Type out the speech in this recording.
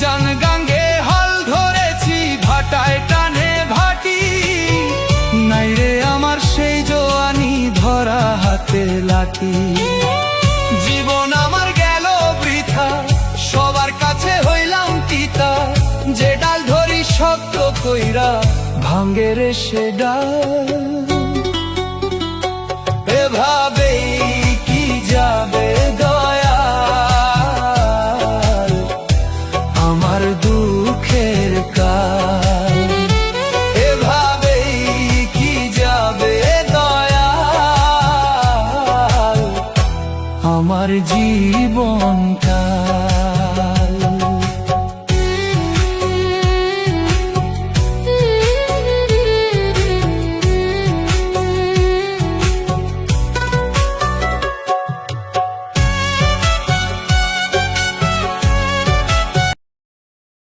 জান গাঙ্গে হল ধরেছি, ভাটায় টানে ভাটি, নাই রে আমার সেই জোয়ানি ধরা হাতে লাঠি। জীবন আমার গেল বৃথা, সবার কাছে হইলাম তিতা, যে ডাল ধরি শক্ত কইরা ভাঙ্গে রে সে ডাল।